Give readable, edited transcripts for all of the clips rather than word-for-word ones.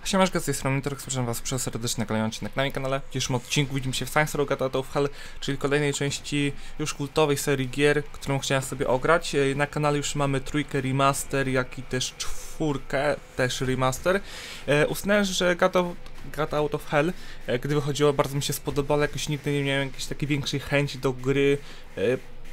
Siemka, z tej strony Mitroks, proszę was przez serdeczny kolejny odcinek na moim kanale. W dzisiejszym odcinku widzimy się w Science of Hell, czyli kolejnej części już kultowej serii gier, którą chciałem sobie ograć. Na kanale już mamy trójkę remaster, jak i też czwórkę, też remaster. Uznałem, że God Out of Hell, gdy wychodziło, bardzo mi się spodobało, jakoś nigdy nie miałem jakiejś takiej większej chęci do gry.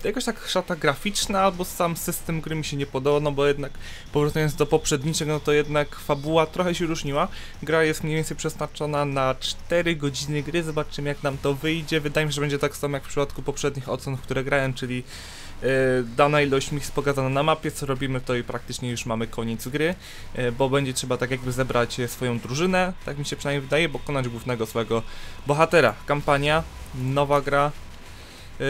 Jakoś tak szata graficzna, albo sam system gry mi się nie podobał, no bo jednak powracając do poprzedniczego, no to jednak fabuła trochę się różniła. Gra jest mniej więcej przeznaczona na 4 godziny gry, zobaczymy jak nam to wyjdzie. Wydaje mi się, że będzie tak samo jak w przypadku poprzednich ocen, w które grałem, czyli dana ilość miejsc pokazana na mapie, co robimy to i praktycznie już mamy koniec gry, bo będzie trzeba tak jakby zebrać swoją drużynę, tak mi się przynajmniej wydaje, pokonać głównego swojego bohatera. Kampania, nowa gra.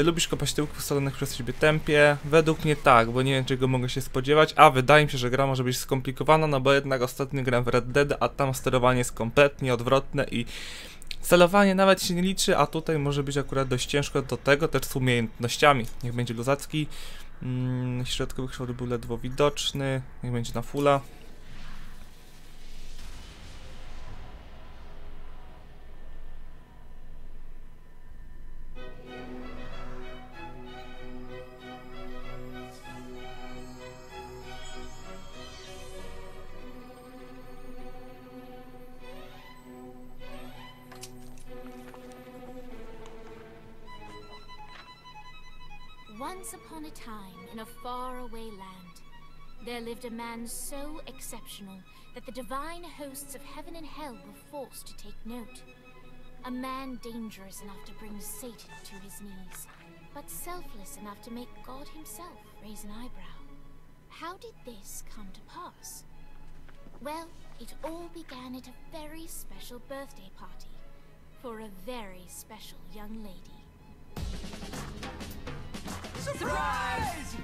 Lubisz kopać tyłków w ustalonych przez siebie tempie? Według mnie tak, bo nie wiem czego mogę się spodziewać, a wydaje mi się, że gra może być skomplikowana, no bo jednak ostatnio grałem w Red Dead, a tam sterowanie jest kompletnie odwrotne i celowanie nawet się nie liczy, a tutaj może być akurat dość ciężko, do tego też z umiejętnościami. Niech będzie luzacki, środkowy kształt był ledwo widoczny, niech będzie na fulla. Once upon a time, in a faraway land, there lived a man so exceptional that the divine hosts of heaven and hell were forced to take note. A man dangerous enough to bring Satan to his knees, but selfless enough to make God himself raise an eyebrow. How did this come to pass? Well, it all began at a very special birthday party for a very special young lady. Surprise!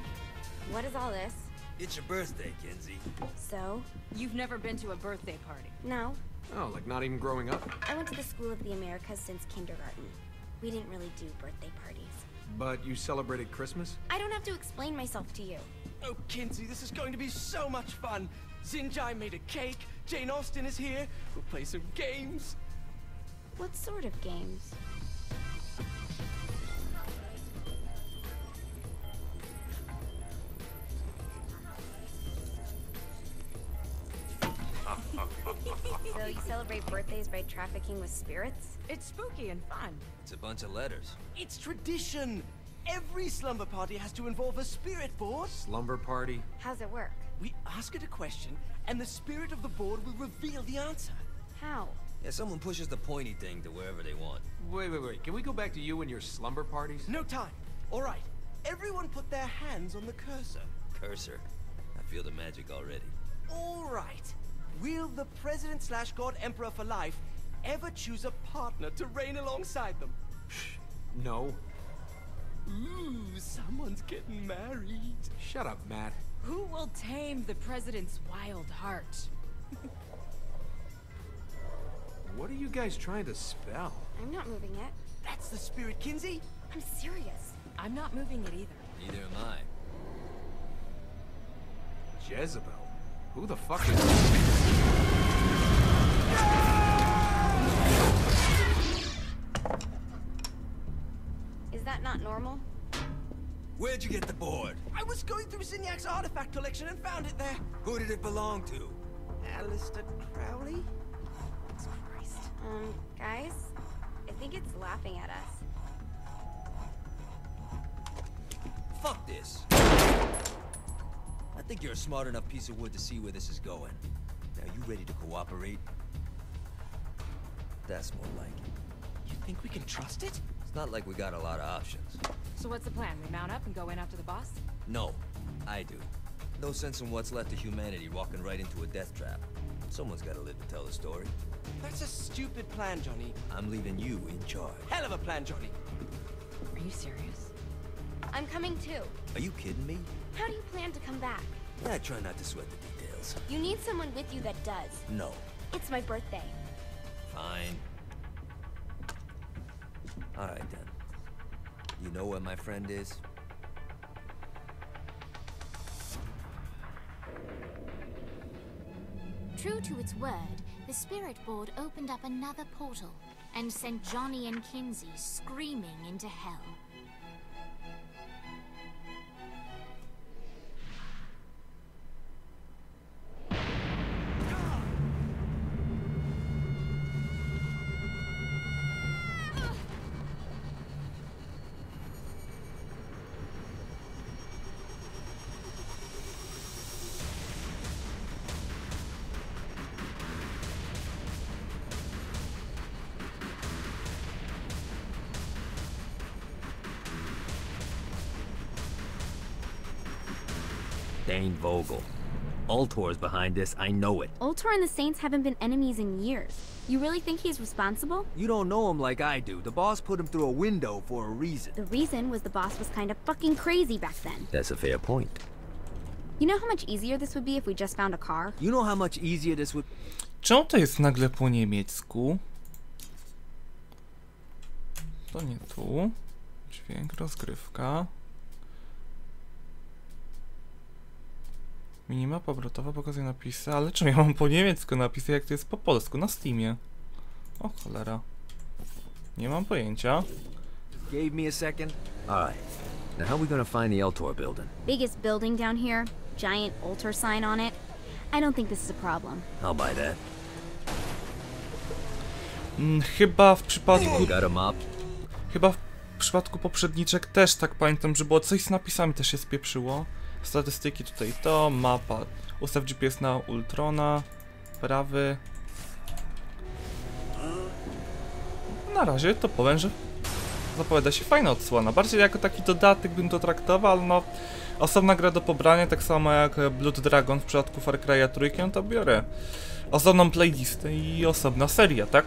What is all this? It's your birthday, Kinsey. So? You've never been to a birthday party? No. Oh, like not even growing up? I went to the School of the Americas since kindergarten. We didn't really do birthday parties. But you celebrated Christmas? I don't have to explain myself to you. Oh, Kinsey, this is going to be so much fun. Zinjai made a cake, Jane Austen is here, we'll play some games. What sort of games? So you celebrate birthdays by trafficking with spirits? It's spooky and fun. It's a bunch of letters. It's tradition. Every slumber party has to involve a spirit board. Slumber party? How's it work? We ask it a question, and the spirit of the board will reveal the answer. How? Yeah, someone pushes the pointy thing to wherever they want. Wait. Can we go back to you and your slumber parties? No time. All right. Everyone put their hands on the cursor. Cursor. I feel the magic already. All right. Will the President/God Emperor for life ever choose a partner to reign alongside them? No. Ooh, someone's getting married. Shut up, Matt. Who will tame the president's wild heart? What are you guys trying to spell? I'm not moving it. That's the spirit, Kinsey. I'm serious. I'm not moving it either. Neither am I. Jezebel? Who the fuck is... Is that not normal? Where'd you get the board? I was going through Zinyak's artifact collection and found it there. Who did it belong to? Alistair Crowley? Christ. Guys? I think it's laughing at us. Fuck this. I think you're a smart enough piece of wood to see where this is going. Now, you ready to cooperate? That's more like it. You think we can trust it? It's not like we got a lot of options. So what's the plan? We mount up and go in after the boss? No, I do. No sense in what's left of humanity walking right into a death trap. Someone's gotta live to tell the story. That's a stupid plan, Johnny. I'm leaving you in charge. Hell of a plan, Johnny. Are you serious? I'm coming too. Are you kidding me? How do you plan to come back? I try not to sweat the details. You need someone with you that does. No. It's my birthday. Fine. All right, then. You know where my friend is? True to its word, the spirit board opened up another portal and sent Johnny and Kinsey screaming into hell. Dane Vogel. Ultor's behind this, I know it. Ultor and the Saints haven't been enemies in years. You really think he's responsible? You don't know him like I do. The boss put him through a window for a reason. The reason was the boss was kind of fucking crazy back then. That's a fair point. You know how much easier this would be if we just found a car? You know how much easier this would... Czemu to jest nagle po niemiecku? To nie tu. Dźwięk, rozgrywka. Minimapa obrotowa pokazuje napisy, ale czemu ja mam po niemiecku napisy, jak to jest po polsku, na Steamie? O cholera. Nie mam pojęcia. Gave me a second? Alright. Now how are we gonna find the Ultor building? Biggest building down here, giant Ultor sign on it. I don't think this is a problem. I'll buy that. Chyba w przypadku... Got a mop? Chyba w przypadku poprzedniczek też tak pamiętam, że było coś z napisami, też się spieprzyło. Statystyki tutaj to, mapa. Ustaw GPS na Ultrona. Prawy. Na razie to powiem, że zapowiada się fajna odsłona. Bardziej jako taki dodatek bym to traktował, ale no... Osobna gra do pobrania, tak samo jak Blood Dragon w przypadku Far Cry'a 3, to biorę osobną playlistę i osobna seria, tak?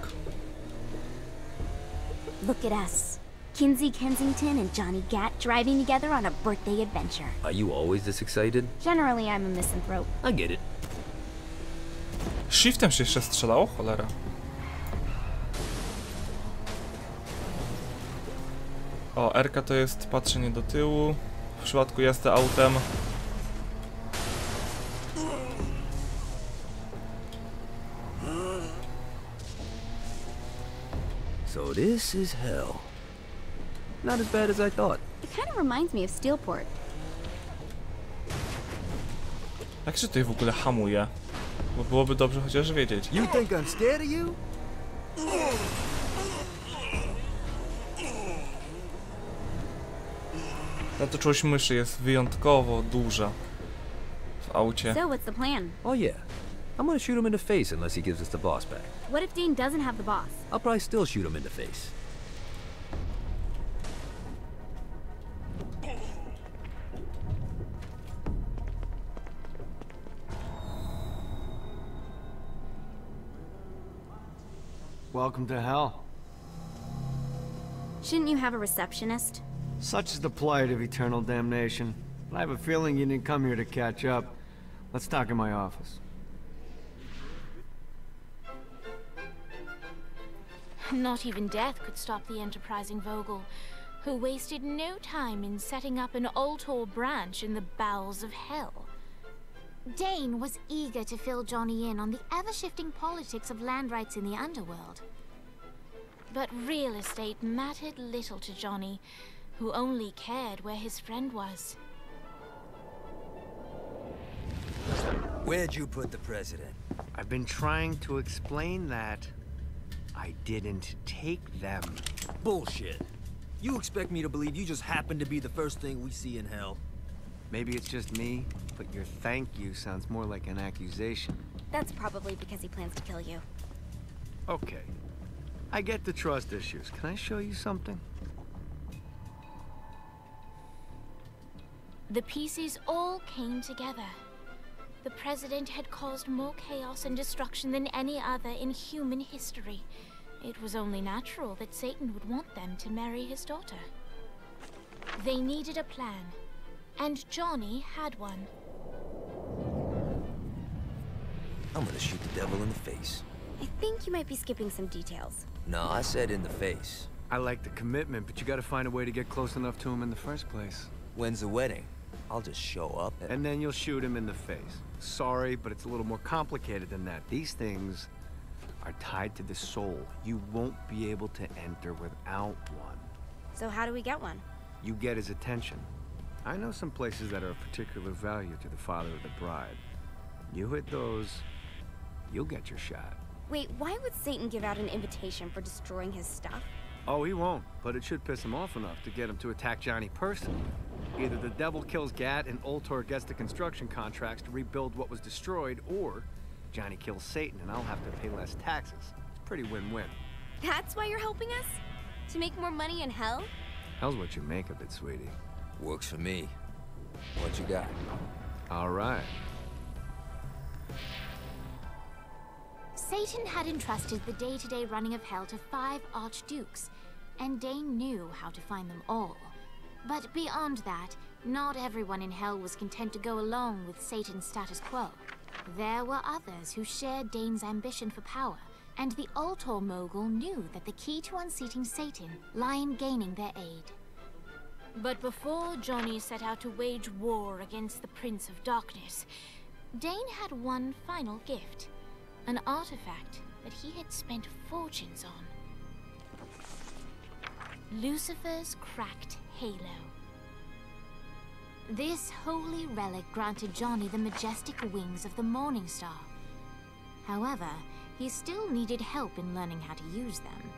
Look at us. Kinsey Kensington and Johnny Gat driving together on a birthday adventure. Are you always this excited? Generally, I'm a misanthrope. I get it. Shiftem się jeszcze strzelało? Cholera. O, R-ka to jest patrzenie do tyłu. W przypadku jazdy autem. So this is hell. Not as bad as I thought. It kind of reminds me of Steelport. Jak się tutaj w ogóle hamuje? Bo byłoby dobrze chociaż wiedzieć. You think I'm scared of you? Zatoczoność myszy jest wyjątkowo duża w aucie. So what's the plan? Oh yeah. I'm gonna shoot him in the face unless he gives us the boss back. What if Dean doesn't have the boss? I'll probably still shoot him in the face. Welcome to hell. Shouldn't you have a receptionist? Such is the plight of eternal damnation. But I have a feeling you didn't come here to catch up. Let's talk in my office. Not even death could stop the enterprising Vogel, who wasted no time in setting up an Ultor branch in the bowels of hell. Dane was eager to fill Johnny in on the ever-shifting politics of land rights in the underworld. But real estate mattered little to Johnny, who only cared where his friend was. Where'd you put the president? I've been trying to explain that. I didn't take them. Bullshit. You expect me to believe you just happened to be the first thing we see in hell? Maybe it's just me, but your thank you sounds more like an accusation. That's probably because he plans to kill you. Okay. I get the trust issues. Can I show you something? The pieces all came together. The president had caused more chaos and destruction than any other in human history. It was only natural that Satan would want them to marry his daughter. They needed a plan, and Johnny had one. I'm gonna shoot the devil in the face. I think you might be skipping some details. No, I said in the face. I like the commitment, but you gotta find a way to get close enough to him in the first place. When's the wedding? I'll just show up And then you'll shoot him in the face. Sorry, but it's a little more complicated than that. These things are tied to the soul. You won't be able to enter without one. So how do we get one? You get his attention. I know some places that are of particular value to the father of the bride. You hit those, you'll get your shot. Wait, why would Satan give out an invitation for destroying his stuff? Oh, he won't, but it should piss him off enough to get him to attack Johnny personally. Either the devil kills Gat and Ultor gets the construction contracts to rebuild what was destroyed, or Johnny kills Satan and I'll have to pay less taxes. It's pretty win-win. That's why you're helping us? To make more money in hell? Hell's what you make of it, sweetie. Works for me. What you got? All right. Satan had entrusted the day-to-day running of hell to 5 archdukes, and Dane knew how to find them all. But beyond that, not everyone in hell was content to go along with Satan's status quo. There were others who shared Dane's ambition for power, and the Ultor mogul knew that the key to unseating Satan lay in gaining their aid. But before Johnny set out to wage war against the Prince of Darkness, Dane had one final gift, an artifact that he had spent fortunes on. Lucifer's cracked halo. This holy relic granted Johnny the majestic wings of the Morning Star. However, he still needed help in learning how to use them.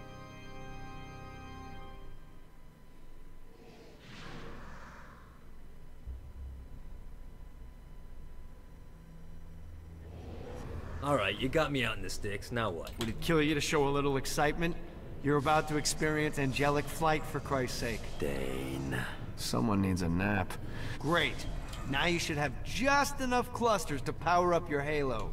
All right, you got me out in the sticks. Now what? Would it kill you to show a little excitement? You're about to experience angelic flight, for Christ's sake. Dane. Someone needs a nap. Great. Now you should have just enough clusters to power up your halo.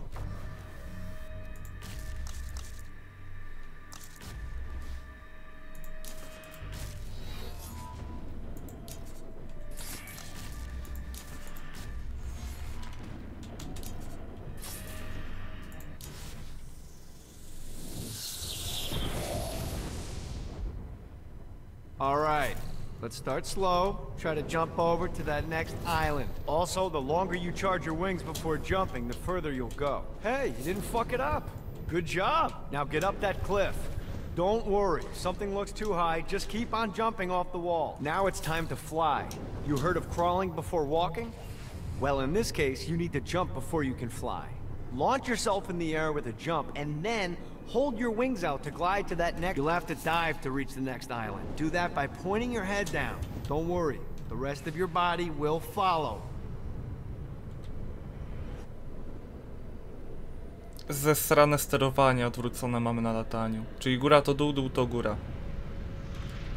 All right, let's start slow. Try to jump over to that next island. Also, the longer you charge your wings before jumping, the further you'll go. Hey, you didn't fuck it up. Good job. Now get up that cliff. Don't worry, if something looks too high, just keep on jumping off the wall. Now it's time to fly. You heard of crawling before walking? Well, in this case, you need to jump before you can fly. Launch yourself in the air with a jump, and then hold your wings out to glide to that next... You'll have to dive to reach the next island. Do that by pointing your head down. Don't worry, the rest of your body will follow. Zesrane sterowanie odwrócone mamy na lataniu. Czyli góra to dół, dół to góra.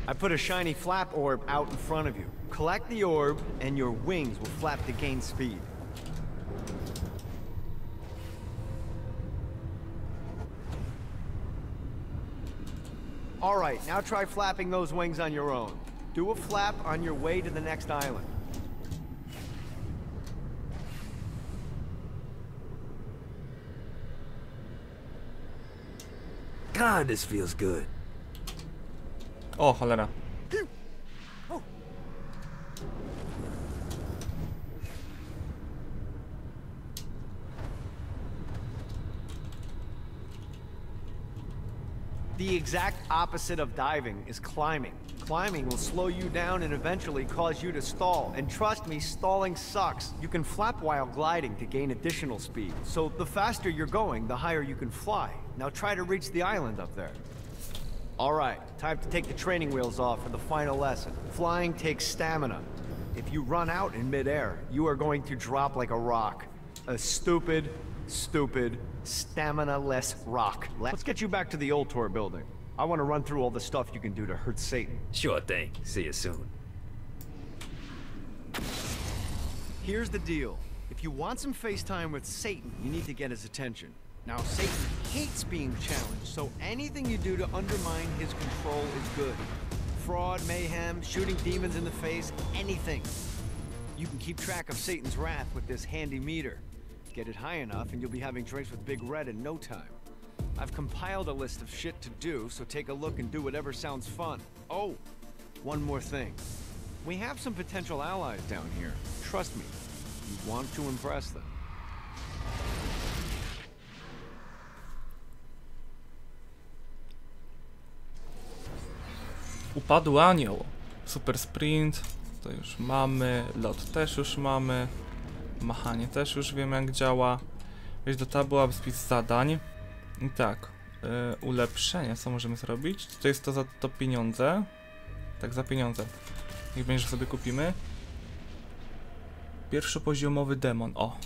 I put a shiny flap orb out in front of you. Collect the orb, and your wings will flap to gain speed. All right, now try flapping those wings on your own. Do a flap on your way to the next island. God, this feels good. O, cholera. The exact opposite of diving is climbing. Climbing will slow you down and eventually cause you to stall. And trust me, stalling sucks. You can flap while gliding to gain additional speed. So the faster you're going, the higher you can fly. Now try to reach the island up there. All right, time to take the training wheels off for the final lesson. Flying takes stamina. If you run out in midair, you are going to drop like a rock. A stupid, stamina-less rock. Let's get you back to the Ultor building. I want to run through all the stuff you can do to hurt Satan. Sure thing. See you soon. Here's the deal. If you want some FaceTime with Satan, you need to get his attention. Now, Satan hates being challenged, so anything you do to undermine his control is good. Fraud, mayhem, shooting demons in the face, anything. You can keep track of Satan's wrath with this handy meter. Get it high enough and you'll be having drinks with Big Red in no time. I've compiled a list of shit to do, so take a look and do whatever sounds fun. Oh, one more thing. We have some potential allies down here. Trust me, you want to impress them. Upadł anioł. Super sprint. To już mamy. Lot też już mamy. Machanie też już wiem jak działa. Wejść do tabu, aby spis zadań. I tak. Ulepszenie, co możemy zrobić? To jest to za to pieniądze. Tak, za pieniądze. Niech będzie, że sobie kupimy. Pierwszopoziomowy demon. O!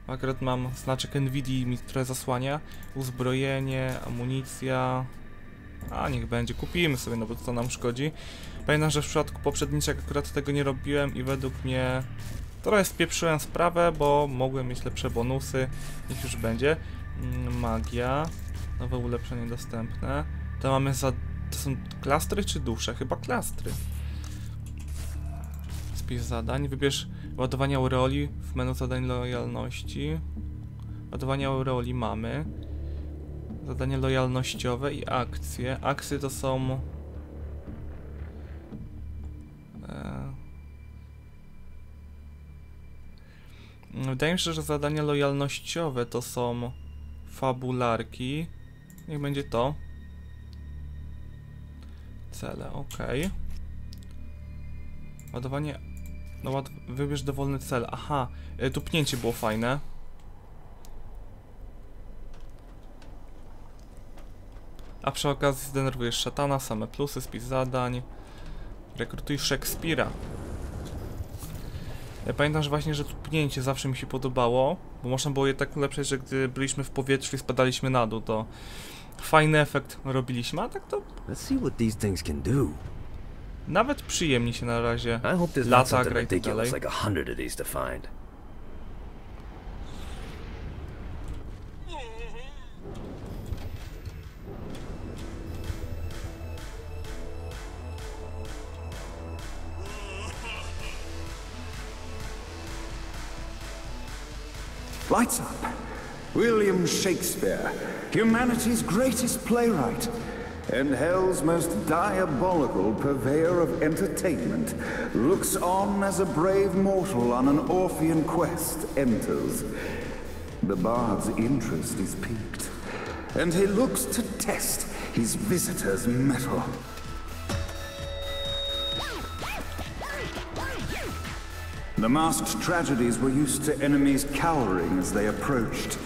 Akurat mam znaczek Nvidia, mi trochę zasłania. Uzbrojenie, amunicja. A niech będzie, kupimy sobie, no bo co nam szkodzi. Pamiętam, że w przypadku poprzedniczek akurat tego nie robiłem i według mnie trochę spieprzyłem sprawę, bo mogłem mieć lepsze bonusy. Niech już będzie. Magia. Nowe ulepszenie dostępne. To mamy za... To są klastry czy dusze? Chyba klastry. Spis zadań. Wybierz ładowanie aureoli w menu zadań lojalności. Ładowanie aureoli mamy. Zadania lojalnościowe i akcje. Akcje to są... Wydaje mi się, że zadania lojalnościowe to są fabularki. Niech będzie to. Cele, ok. Ładowanie... No wybierz dowolny cel. Aha, tu pnięcie było fajne. A przy okazji zdenerwujesz szatana, same plusy, spis zadań. Rekrutuj Szekspira. Ja pamiętam, że właśnie, że tu pnięcie zawsze mi się podobało, bo można było je tak ulepszać, że gdy byliśmy w powietrzu i spadaliśmy na dół, to fajny efekt robiliśmy, a tak to... Let's see what these things can do. Nawet przyjemnie się na razie I hope there's not lata, something gra i tak ridiculous dalej. like 100 of these to find. Lights up. William Shakespeare, humanity's greatest playwright, and hell's most diabolical purveyor of entertainment, looks on as a brave mortal on an Orphean quest enters. The bard's interest is piqued, and he looks to test his visitor's mettle. The masked tragedies were used to enemies cowering as they approached.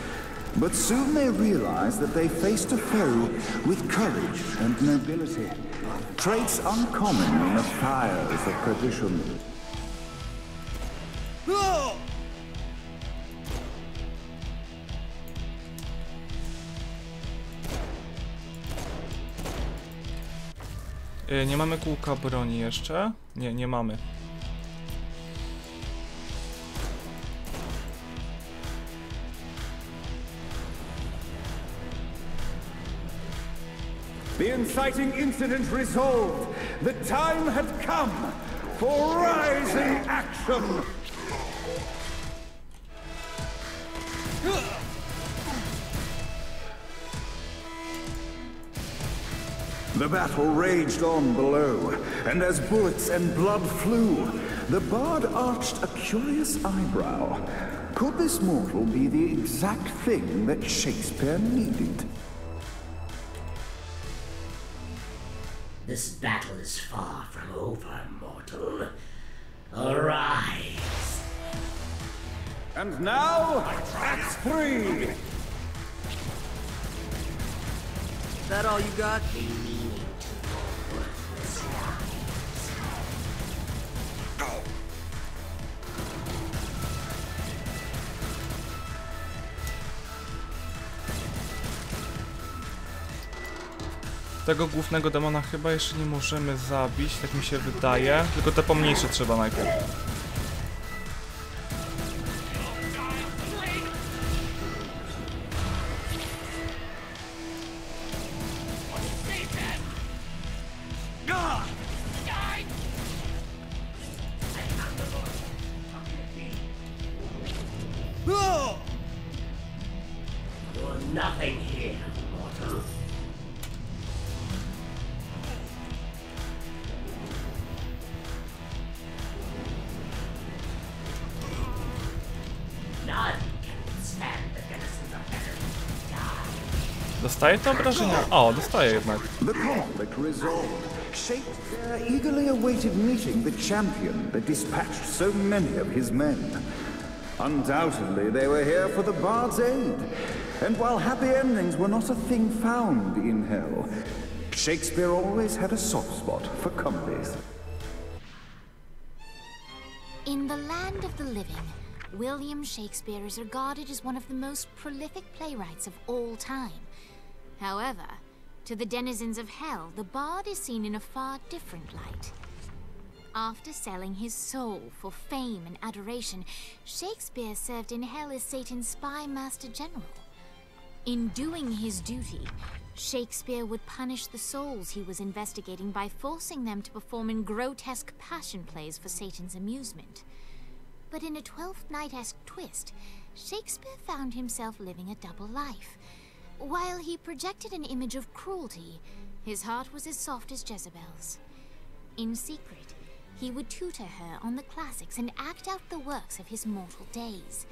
But soon they realized that they faced a foe with courage and nobility, traits uncommon in the fires of perdition. Nie mamy kółka broni jeszcze? Nie, nie mamy. The inciting incident resolved. The time had come for rising action. The battle raged on below, and as bullets and blood flew, the bard arched a curious eyebrow. Could this mortal be the exact thing that Shakespeare needed? This battle is far from over, mortal. Arise! And now, Act 3! Is that all you got? Tego głównego demona chyba jeszcze nie możemy zabić, tak mi się wydaje. Tylko te pomniejsze trzeba najpierw. You're nothing here, mortal. Dostaje te obrażenia? O, dostaje jednak. The conflict resolved. Shakespeare eagerly awaited meeting the champion that dispatched so many of his men. Undoubtedly, they were here for the bard's aid. And while happy endings were not a thing found in hell, Shakespeare always had a soft spot for comedies. In the land of the living, William Shakespeare is regarded as one of the most prolific playwrights of all time. However, to the denizens of hell, the bard is seen in a far different light. After selling his soul for fame and adoration, Shakespeare served in hell as Satan's spy master general. In doing his duty, Shakespeare would punish the souls he was investigating by forcing them to perform in grotesque passion plays for Satan's amusement. But in a Twelfth Night-esque twist, Shakespeare found himself living a double life. While he projected an image of cruelty, his heart was as soft as Jezebel's. In secret, he would tutor her on the classics and act out the works of his mortal days.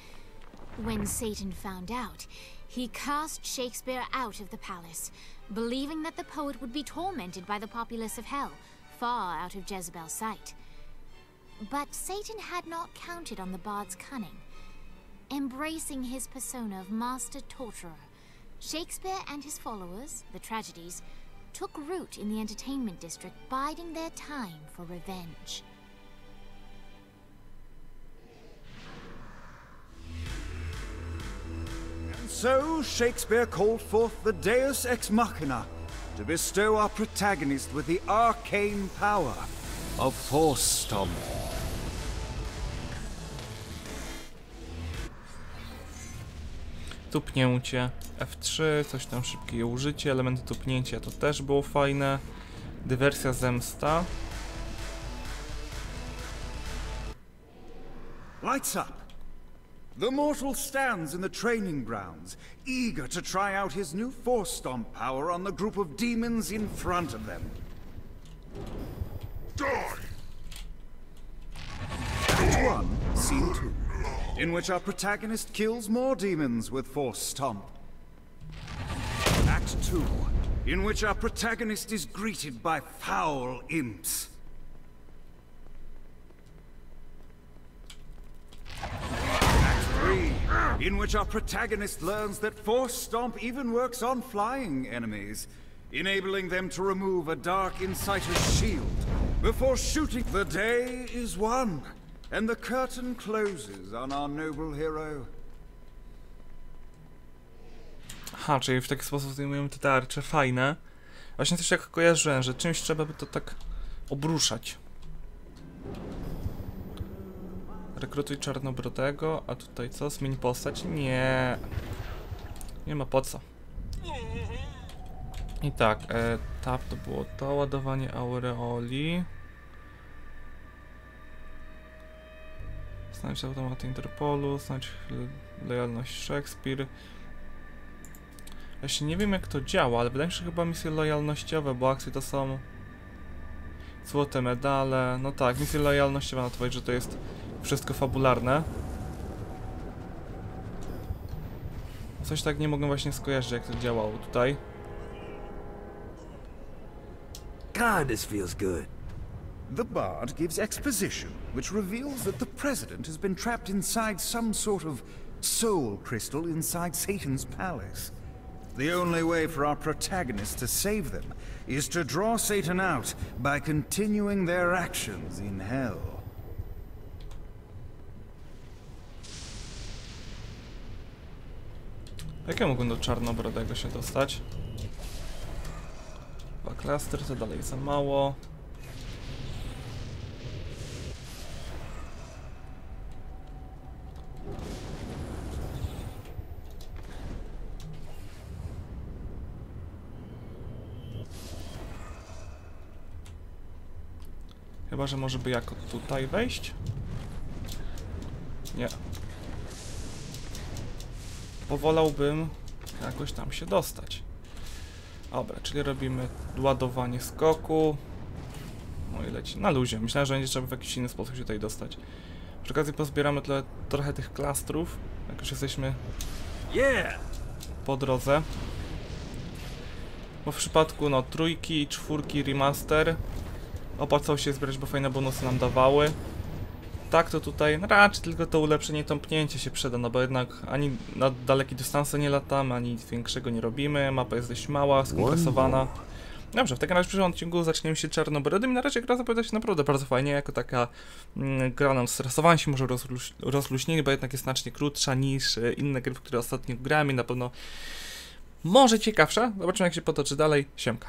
When Satan found out, he cast Shakespeare out of the palace, believing that the poet would be tormented by the populace of hell, far out of Jezebel's sight. But Satan had not counted on the bard's cunning. Embracing his persona of master torturer, Shakespeare and his followers, the tragedies, took root in the entertainment district, biding their time for revenge. And so Shakespeare called forth the Deus Ex Machina to bestow our protagonist with the arcane power of Force Stomp. Tupnięcie F3, coś tam szybkie użycie, elementy tupnięcia to też było fajne. Dywersja, zemsta. Lights up! The mortal stands in the training grounds, eager to try out his new Force Stomp power on the group of demons in front of them. Die! Act 1, Scene 2, in which our protagonist kills more demons with Force Stomp. Act 2, in which our protagonist is greeted by foul imps. Act 3, in which our protagonist learns that Force Stomp even works on flying enemies, enabling them to remove a Dark Inciter's shield before shooting. The day is won, and the curtain closes on our noble hero. Aha, czyli w taki sposób zdejmujemy te tarcze, fajne. Właśnie też jak kojarzyłem, że czymś trzeba by to tak obruszać. Rekrutuj czarnobrodego, a tutaj co? Zmień postać? Nie. Nie ma po co. I tak, tap to było to, ładowanie aureoli. Znajdź automaty Interpolu, znajdź lojalność Shakespeare. Właśnie nie wiem jak to działa, ale wydaje mi się, że chyba misje lojalnościowe, bo akcje to są złote medale. No tak, misje lojalnościowe, no to powiedzieć, że to jest wszystko fabularne. Coś tak nie mogę właśnie skojarzyć, jak to działało tutaj. God, this feels good. The bard gives exposition, which reveals that the president has been trapped inside some sort of soul crystal inside Satan's palace. The only way for our protagonist to save them is to draw Satan out by continuing their actions in hell. Jak ja mogłem do czarnobrodego się dostać? Dwa klastry, to dalej za mało. Chyba, że może by jako tutaj wejść? Nie. Powolałbym jakoś tam się dostać. Dobra, czyli robimy ładowanie skoku. No i leci na luzie. Myślałem, że będzie trzeba w jakiś inny sposób się tutaj dostać. Przy okazji pozbieramy trochę tych klastrów, jak już jesteśmy po drodze. Bo w przypadku no trójki i czwórki remaster opłacało się zbierać, bo fajne bonusy nam dawały. Tak to tutaj raczej tylko to ulepszenie, tąpnięcie się przyda, no bo jednak ani na dalekie dystanse nie latamy, ani nic większego nie robimy. Mapa jest dość mała, skompresowana. Dobrze, w takim razie w przyszłym odcinku zaczniemy się czarnobrody i na razie gra zapowiada się naprawdę bardzo fajnie, jako taka gra nam stresowanie się może rozluźnienie, bo jednak jest znacznie krótsza niż inne gry, w które ostatnio grałem i na pewno może ciekawsza. Zobaczymy jak się potoczy dalej. Siemka.